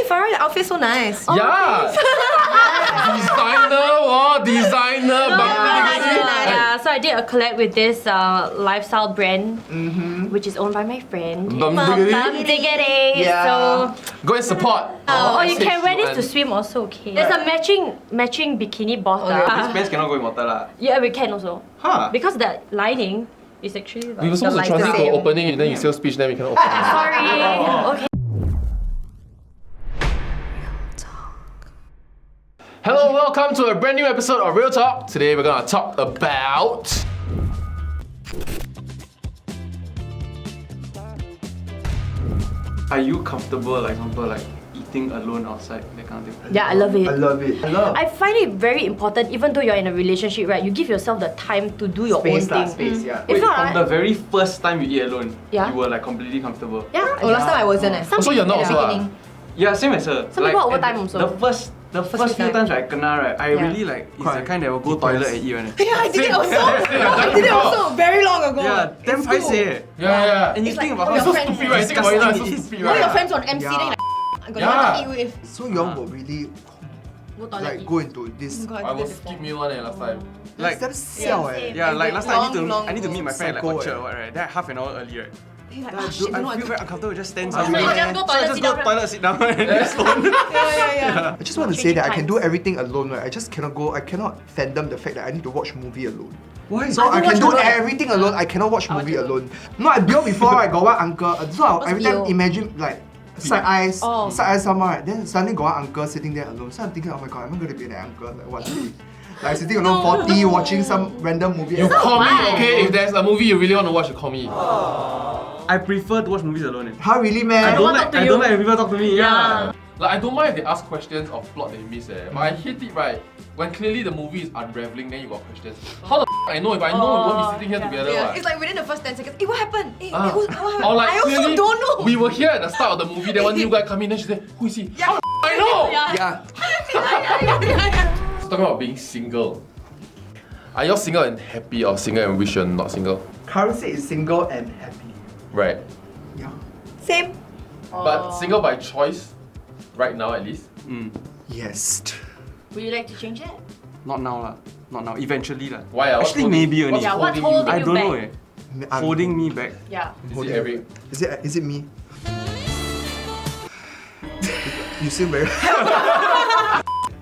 Farah, your outfit's so nice. Yeah! Designer! Yeah, so I did a collab with this lifestyle brand, which is owned by my friend. Bum Diggity. Yeah. So, Go and support. you can wear this to swim also, okay. There's a matching bikini bottom. These pants cannot go in water lah. Yeah, we can also. Huh? Because the lining is actually like We were supposed to translate to opening and then you say speech, then we cannot open. Sorry. Okay. Hello, welcome to a brand new episode of Real Talk. Today we're gonna talk about Are you comfortable, like example, like eating alone outside, that kind of thing? Yeah, I love it. I love it. I find it very important, even though you're in a relationship, right? You give yourself the time to do your own thing. Space, yeah. If Wait, not, from the very first time you eat alone, Yeah. you were like completely comfortable. yeah. Oh, last time I wasn't. Some so you're not people- also Yeah, same as her. Some people over at time also. The first few times I kena, right, I really like, it's the kind that will go toilet and eat one. Yeah, I did it also. I did it also very long ago. Yeah, damn In school. paiseh. Yeah. And you It's think like, about oh, how your so friends- stupid, Right, right? think about it now, it's so Disgusting it is. stupid, All your right? friends on MC, then Yeah. like, I'm gonna Yeah. eat with. So y'all will really Go toilet like eat. go into this. God, I did was it before. skip meal one last time. Like, That's siao same. eh. yeah, like last time Long I need to meet my friend at Psycho, Orchard eh. or what, right? Then half an hour early, right? You're like, Then ah, shit, I don't know feel what very to uncomfortable, just stand So somewhere. you just go So I toilet, just sit go down. toilet, sit down, and just phone. do. Yeah. I just want to say that I can Changing do everything alone, right? I just cannot go. I cannot fathom the fact that I need to watch movie alone. Why? So I can watch do alone. everything alone. I cannot watch movie alone. No, I built before. I got one uncle. So I every time bio? imagine like side eyes, Oh. side eyes someone. Right? Then suddenly got one uncle sitting there alone. So I'm thinking, oh my god, am I going to be that uncle? Like what? Like sitting alone 40 watching some random movie. You call me, fun. okay? If there's a movie you really want to watch, you call me. I prefer to watch movies alone. How really, man? I don't want to talk to I you. don't like when people talk to me. Yeah. Like I don't mind if they ask questions of plot that you miss, but I hate it, right? When clearly the movie is unraveling, then you got questions. How the I know if I know we won't be sitting here together? Yeah, what? it's like within the first 10 seconds, hey, what happened? Hey, Ah. what happened? Or like I also clearly, don't know. We were here at the start of the movie, then one new guy come in, then she said, who is he? Yeah. How the I know! Yeah. So talking about being single. Are you single and happy or single and wish you're not single? Currency is single and happy. Right. Yeah. Same. But single by choice, right now at least. Yes. Would you like to change that? Not now lah. Not now. Eventually lah. Why? What's Actually, holding- maybe only. what's Yeah, what's holding you? holding I you don't back? know. I'm Holding me back. Yeah. Is it every? Is it me? You seem very.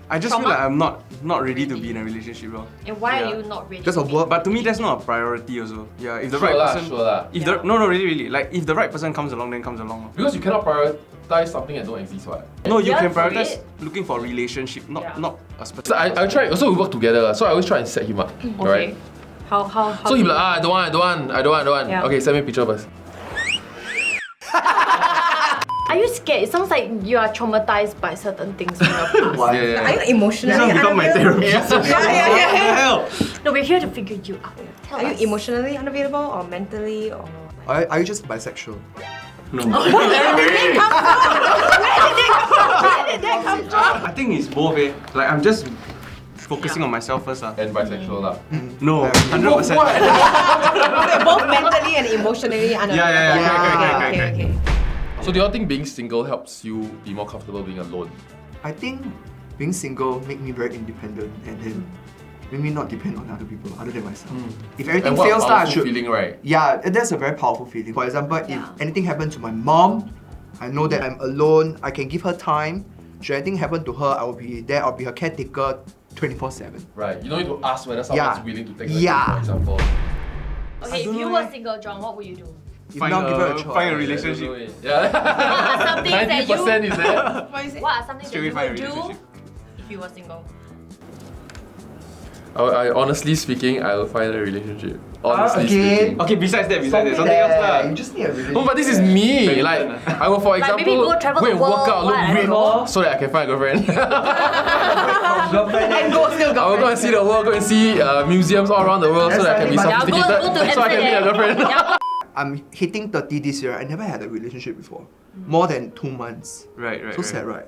I just feel like I'm not ready to be in a relationship, bro. And why Yeah. are you not ready? Because of work. But to me, that's not a priority also. Yeah, if the Sure right lah, person, sure lah. if the no, really, like if the right person comes along, then comes along. Because you cannot prioritize something that don't exist, what? No, you Yeah, can for prioritize it. looking for a relationship, not Yeah. not a specific. So I try. Also, we work together, so I always try and set him up. Okay. Alright. How So he be like, I don't want. Yeah. Okay, send me a picture first. Are you scared? It sounds like you are traumatized by certain things from your past. Why? Yeah. Are you emotionally This one become my unavailable? therapy. Yeah. Hell. No, we're here to figure you out. Tell Are us. you emotionally unavailable or mentally or? Are you just bisexual? No. Where did that come from? I think it's both. Like I'm just focusing on myself first. And bisexual lah. No, 100%. They're both mentally and emotionally unavailable. Yeah. Okay. So do you all think being single helps you be more comfortable being alone? I think being single make me very independent and then make me not depend on other people other than myself. If everything And what a fails, I powerful should. feeling, right? Yeah, that's a very powerful feeling. For example, if anything happened to my mom, I know that I'm alone. I can give her time. Should anything happen to her, I will be there. I'll be her caretaker 24/7. Right. You don't need to ask whether someone's willing to take her Yeah. for example. Okay, if you were single, John, what would you do? If not give her a choice. Find a relationship. Yeah. What are some things that you? 90% is there. What is it? What are some things that Straight you away find a would do relationship. if you were single? I honestly speaking, I will find a relationship. Honestly again? speaking. Okay, besides that, something else You lah. just need a relationship. No, but this is me. Like, I will, for example, maybe go travel the and work world, out, look what, I great, don't know. so that I can find a girlfriend. And go still I will go and see the world, go and see museums all around the world, so that I can be Yeah, sophisticated, go to so I can meet a Amsterdam. girlfriend. I'm hitting 30 this year. I never had a relationship before. More than 2 months. Right. So sad, right?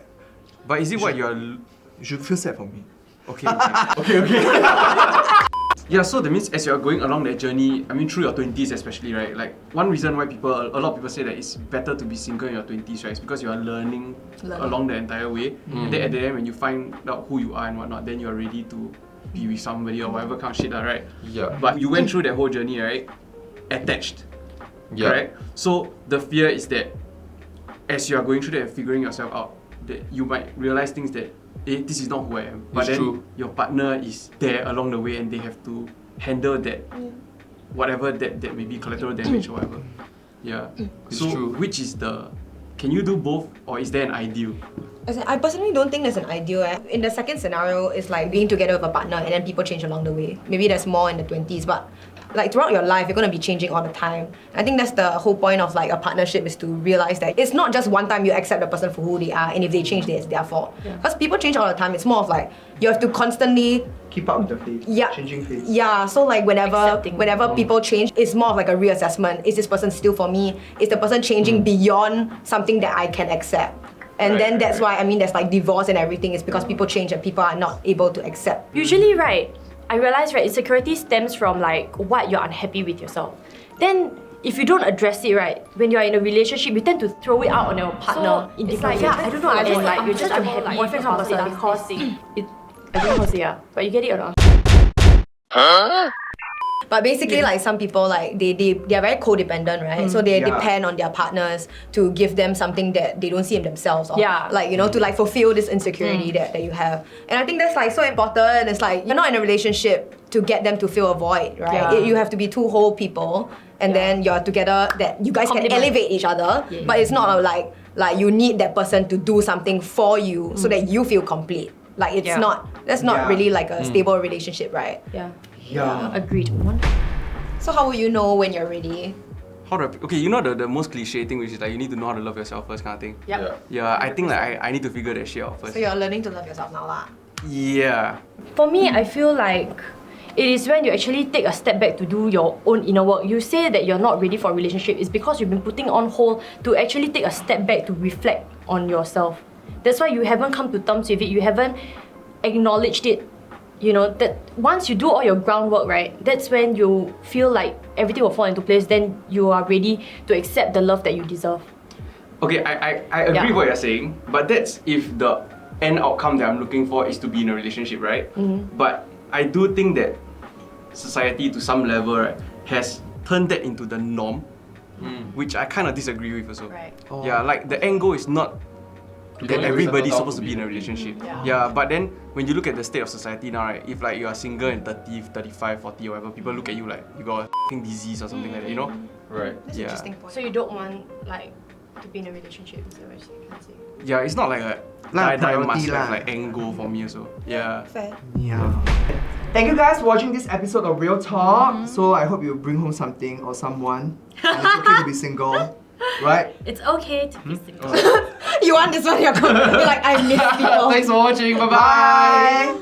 But is it what you're? You should feel sad for me. Okay. Yeah, so that means as you're going along that journey, I mean through your 20s especially, right? Like one reason why a lot of people say that it's better to be single in your 20s, right? It's because you are learning along the entire way. And then at the end when you find out who you are and whatnot, then you're ready to be with somebody or whatever kind of shit, right? Yeah. But you went through that whole journey, right? Attached. Yeah. Correct? So the fear is that as you are going through that and figuring yourself out, that you might realize things that this is not who I am. But It's then true. your partner is there along the way and they have to handle that whatever that may be collateral damage or whatever. Yeah. It's so true. which is can you do both or is there an ideal? As in, I personally don't think there's an ideal. In the second scenario, it's like being together with a partner and then people change along the way. Maybe there's more in the 20s, but like throughout your life, you're gonna be changing all the time. I think that's the whole point of like a partnership is to realize that it's not just one time you accept the person for who they are and if they change, it's their fault. Because people change all the time. It's more of like you have to constantly Keep up with the phase. Yeah. Changing phase. Yeah, so like whenever Accepting. people change, it's more of like a reassessment. Is this person still for me? Is the person changing beyond something that I can accept? And Right, then right, that's right. why I mean there's like divorce and everything. It's because people change and people are not able to accept. Usually, right, I realize, right, insecurity stems from like what you're unhappy with yourself. Then if you don't address it, right, when you're in a relationship, you tend to throw it out on your partner. in It's different like, yeah, ways. I don't know, I just like, you're just unhappy with the person because I don't know how to say, yeah, but you get it or not? But basically, like some people, like they're very codependent, right? So they Yeah. depend on their partners to give them something that they don't see in themselves, or Yeah. like to like fulfill this insecurity that you have. And I think that's like so important. It's like you're not in a relationship to get them to fill a void, right? Yeah. You have to be two whole people, and then you're together that you guys can Complement. elevate each other. But it's not like you need that person to do something for you so that you feel complete. Like it's Yeah. not. That's not Yeah. really like a stable relationship, right? Yeah. Yeah. Agreed. So how will you know when you're ready? How do okay, you know the most cliche thing which is like you need to know how to love yourself first kind of thing? Yep. Yeah, I think like I need to figure that shit out first. So you're learning to love yourself now, lah. Yeah. For me, I feel like it is when you actually take a step back to do your own inner work. You say that you're not ready for a relationship is because you've been putting on hold to actually take a step back to reflect on yourself. That's why you haven't come to terms with it. You haven't acknowledged it. You know, that once you do all your groundwork, right, that's when you feel like everything will fall into place. Then you are ready to accept the love that you deserve. Okay, I agree Yeah. with what you're saying, but that's if the end outcome that I'm looking for is to be in a relationship, right? But I do think that society to some level, right, has turned that into the norm, which I kind of disagree with also. Right. Yeah, like the end goal is not You that don't everybody's settle down supposed to be in a relationship. Yeah. Yeah, but then when you look at the state of society now, right, if like you are single in 30, 35, 40 or whatever, people look at you like you got a f***ing disease or something like that, you know? Right. That's Yeah. an interesting point. So you don't want like to be in a relationship, is that what you can say? Yeah, it's not like a Like a die priority must have lah. like end goal for me also. Yeah. Fair. Yeah. Thank you guys for watching this episode of Real Talk. So I hope you bring home something or someone. And it's okay to be single, right? It's okay to be single. You want this one? You're like I miss people. Thanks for watching. Bye bye. Bye.